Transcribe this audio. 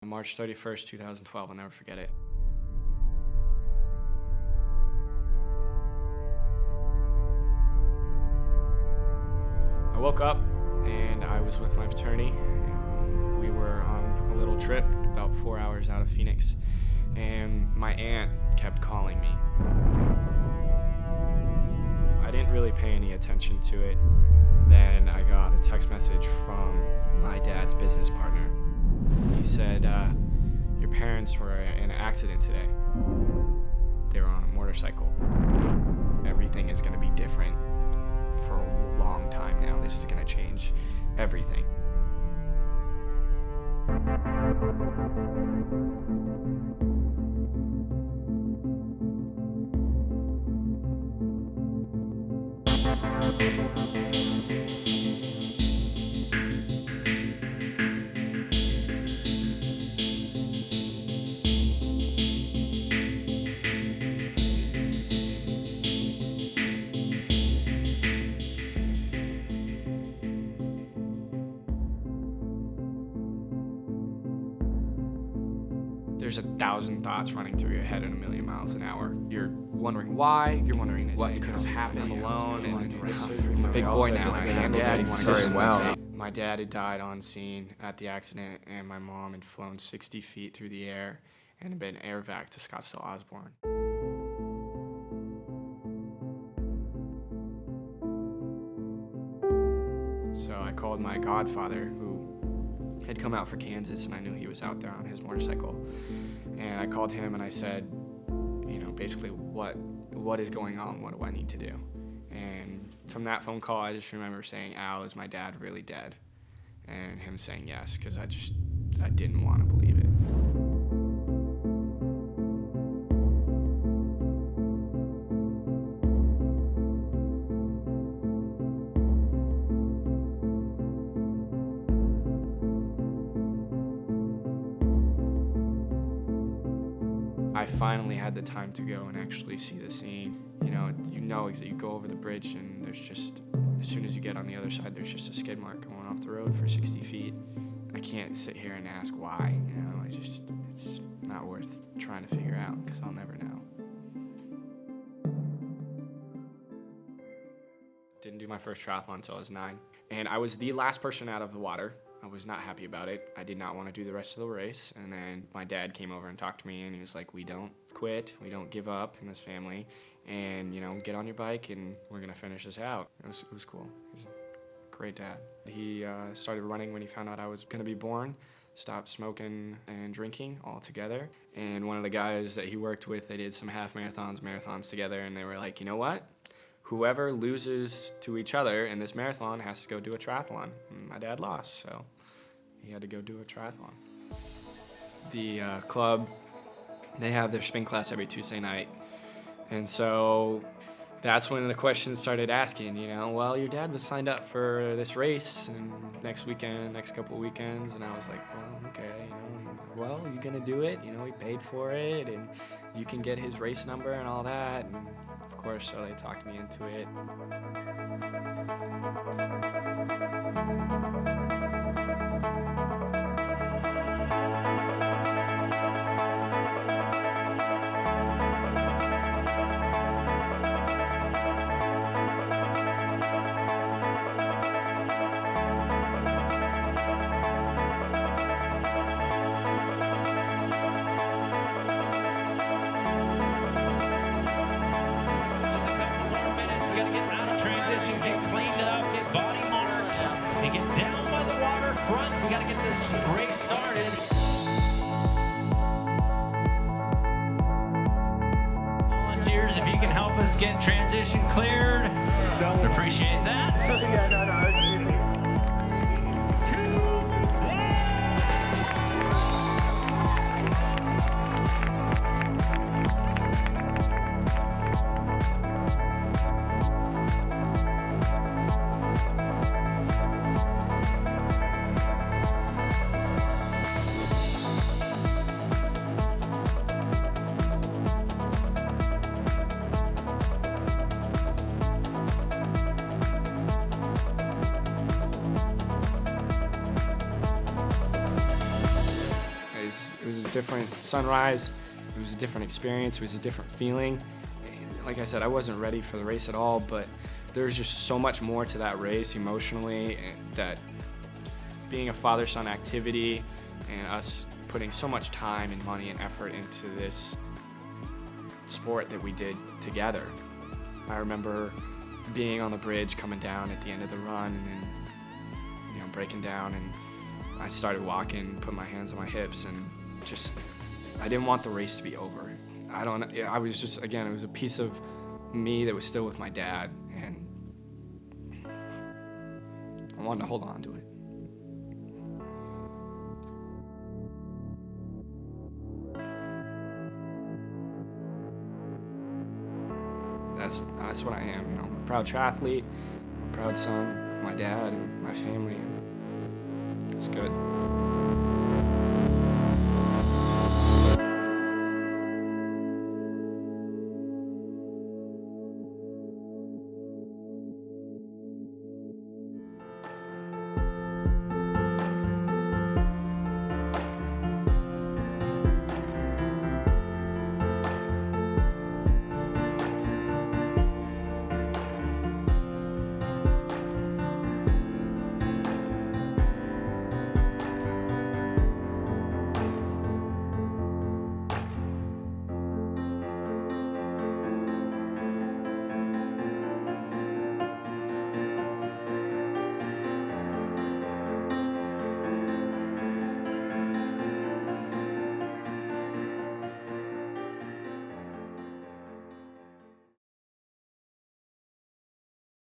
March 31st, 2012, I'll never forget it. I woke up and I was with my fraternity. We were on a little trip about 4 hours out of Phoenix, and my aunt kept calling me. I didn't really pay any attention to it. Then I got a text message from my dad's business partner. He said, your parents were in an accident today. They were on a motorcycle. Everything is gonna be different for a long time now. This is gonna change everything. There's 1,000 thoughts running through your head at 1,000,000 miles an hour. You're wondering why, you're wondering what could have happened. I'm alone, and I'm a big boy now. My dad had died on scene at the accident, and my mom had flown 60 feet through the air and had been air vac to Scottsdale Osborne. So I called my godfather, who had come out for Kansas, and I knew he was out there on his motorcycle. And I called him and I said, basically what is going on? What do I need to do? And from that phone call, I just remember saying, Al, is my dad really dead? And him saying yes, because I didn't want to believe it. I finally had the time to go and actually see the scene. You go over the bridge and there's just, as soon as you get on the other side, there's just a skid mark going off the road for 60 feet. I can't sit here and ask why, it's not worth trying to figure out, because I'll never know. Didn't do my first triathlon until I was 9, and I was the last person out of the water. I was not happy about it. I did not want to do the rest of the race. And then my dad came over and talked to me, and he was like, we don't quit, we don't give up in this family, and get on your bike and we're gonna finish this out. It was cool. He's a great dad. He started running when he found out I was gonna be born, stopped smoking and drinking altogether. And one of the guys that he worked with, they did some half marathons together, and they were like, you know what? Whoever loses to each other in this marathon has to go do a triathlon. And my dad lost, so he had to go do a triathlon. The club, they have their spin class every Tuesday night. And so that's when the questions started asking, well, your dad was signed up for this race and next couple of weekends. And I was like, well, okay, well, you're gonna do it. He paid for it, and you can get his race number and all that. And of course, so they talked me into it. If you can help us get transition cleared, appreciate that. different sunrise. It was a different experience. It was a different feeling. Like I said, I wasn't ready for the race at all, but there's just so much more to that race emotionally, and that being a father-son activity and us putting so much time and money and effort into this sport that we did together. I remember being on the bridge coming down at the end of the run and then, breaking down, and I started walking, put my hands on my hips, and just, I didn't want the race to be over. I was just, again, it was a piece of me that was still with my dad, and I wanted to hold on to it. That's what I am. I'm a proud triathlete. I'm a proud son of my dad and my family. And it's good.